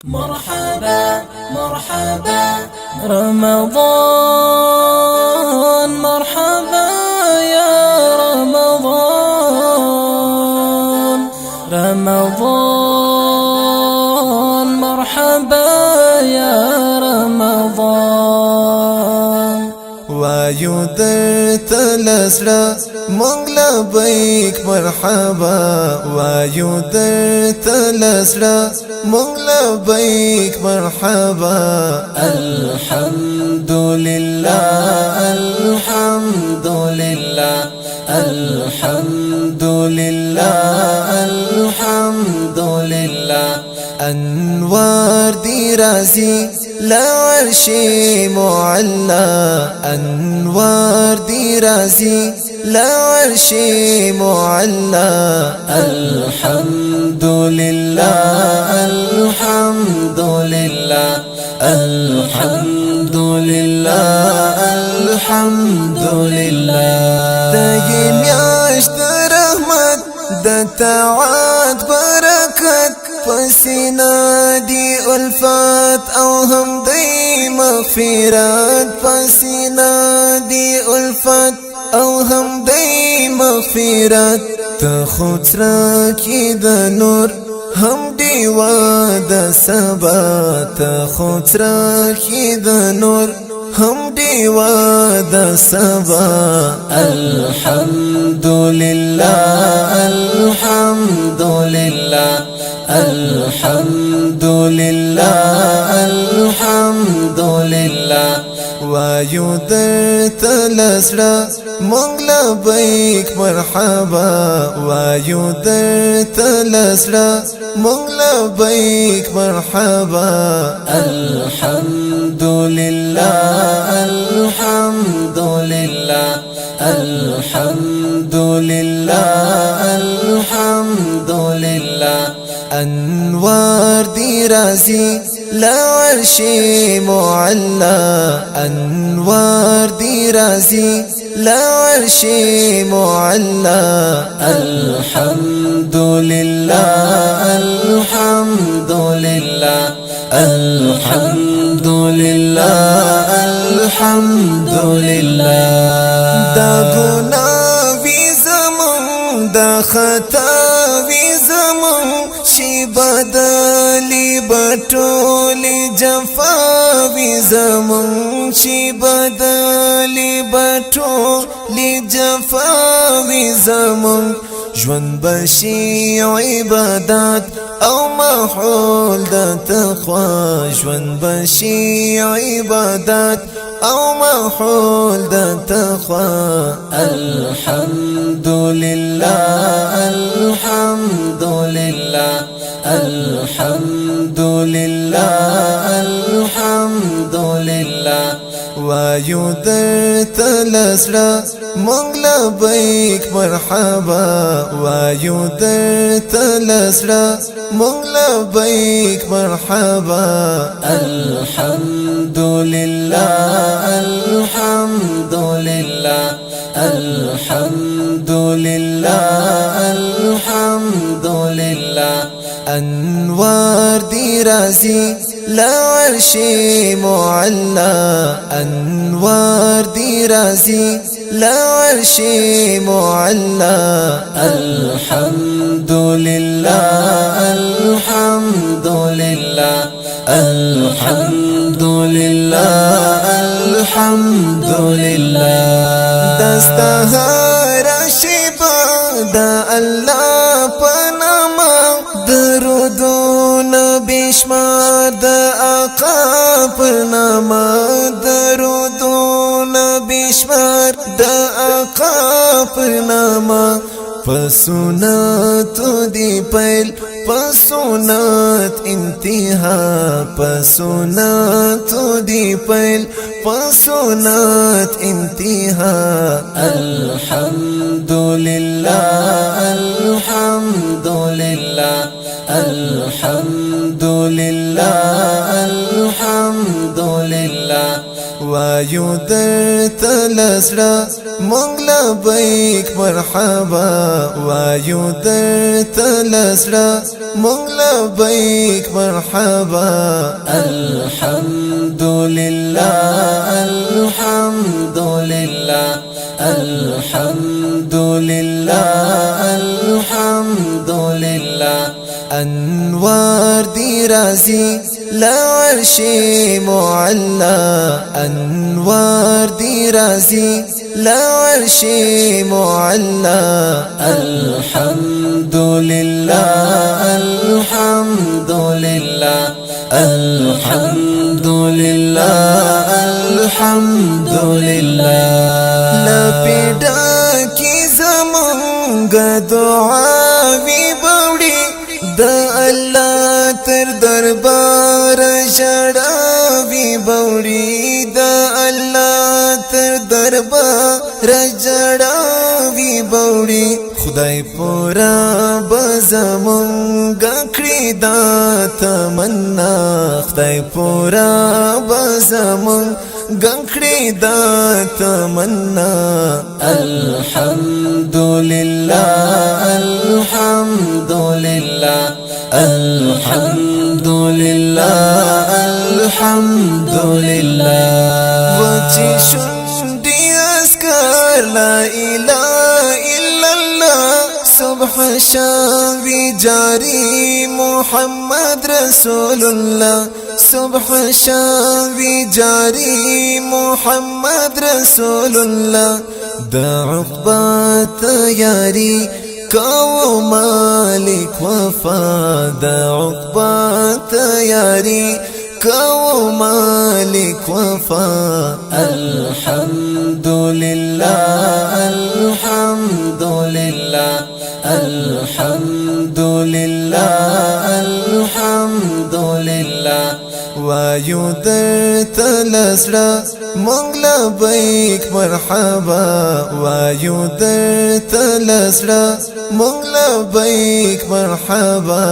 مرحبا مرحبا رمضان، مرحبا يا رمضان، رمضان مرحبا يا رمضان. وایو درته لزړه مونږ لبیک مرحبا، وایو درته لزړه مونږ لبیک مرحبا. الحمد لله الحمد لله الحمد لله الحمد لله. انوار دی رازی لعرش معلا، انوار دی رازی لعرش معلا. الحمد لله الحمد لله الحمد لله الحمد لله. دای میاشت رحمت د طاعت برکت، پسینا دی الفات او هم دی مغفرت، پسینا دی الفات او هم دی مغفرت. ته خود سره کی د نور هم دیوا د سبا، ته خود سره کی د نور هم دیوا د سبا. الحمد لله الحمد لله الحمد لله الحمد لله. وایو درته لزړه مونږ لبیک مرحبا، وایو درته لزړه مونږ لبیک مرحبا. الحمد لله الحمد لله الحمد لله الحمد لله. انوار دی رازی لعرش معلا، انوار دی رازی لعرش معلا. الحمد لله الحمد لله الحمد لله الحمد لله. دا گناه وی زمون، دا خطا وی زمون، شی بدلی بټولی جفا وی زمون، شی بدلی بټولی جفا وی زمون. ژوند بشی عبادت او محول د تقوا، ژوند بشی عبادت او محول د تقوا. الحمد لله الحمد لله الحمد لله الحمد لله. وایو درته لزړه مونږ لبیک مرحبا، وایو درته لزړه مونږ لبیک مرحبا. الحمد لله الحمد لله الحمد لله الحمد لله. انوار دی رازی لعرش معلا، انوار دی رازی لعرش معلا. الحمد لله الحمد لله الحمد لله الحمد لله. دستهار شبا دا الله پناما، درودون بشمار دا آقا پرناما، درودون بشمار دا آقا پرناما. پسونات دی پیل پسونات انتہا، پسونات دی پیل پسونات انتہا. الحمد لله الحمد لله الحمد لله الحمد لله. وایو درته لزړه مونږ لبیک مرحبا وایو درته لزړه مونږ لبیک مرحبا الحمد لله الحمد لله الحمد لله الحمد لله انوار دی رازی لعرش معلا انوار دی رازی لعرش معلا الحمد لله الحمد لله الحمد لله الحمد لله لپیدا کی زمونږ دعاوی بوړي د الله تر دربار ژړاوی بوړي د الله تر دربار ژړاوی بوړي خدای پورا بزمونږ کړی دا تمنا خدای پورا بزمونږ گنکڑی دا تمنا الحمد لله الحمد لله الحمد لله الحمد لله وچی شندی اسکر لا اله الا الله صبح شاوی جاری محمد رسول الله صبح شاوی جاری محمد رسول الله دا عقبہ تیاری کو مالک وفا دا عقبہ تیاری کو مالک وفا الحمد لله الحمد لله الحمد لله الحمد لله وایو درته لزړه مونږ لبیک مرحبا وایو درته لزړه مونږ لبیک مرحبا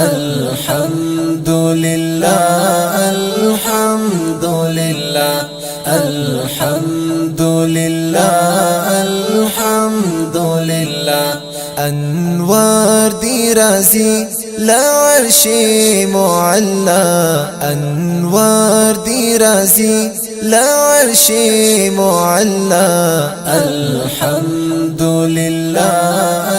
الحمد لله الحمد لله الحمد لله الحمد لله انوار دی رازی لعرش معلا انوار دی رازی لعرش معلا الحمد لله